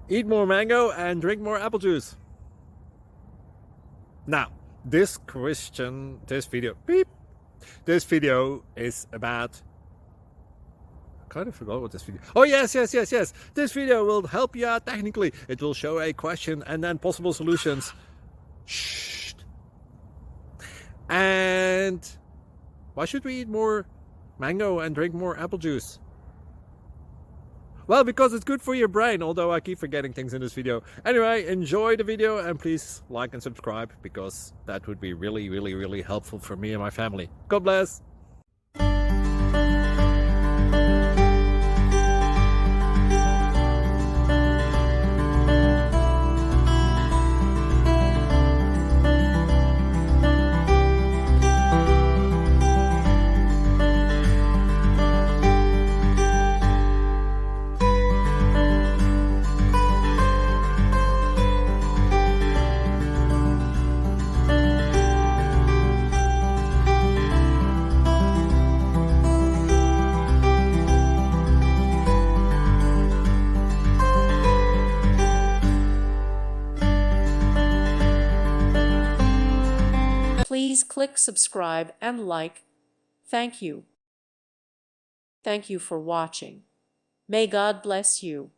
Eat more mango and drink more apple juice. Now, this video is about, I kind of forgot what this video. Oh, yes. This video will help you out technically. It will show a question and then possible solutions. Shh. And why should we eat more mango and drink more apple juice? Well, because it's good for your brain, although I keep forgetting things in this video. Anyway, enjoy the video and please like and subscribe, because that would be really helpful for me and my family. God bless! Please click subscribe and like. Thank you. Thank you for watching. May God bless you.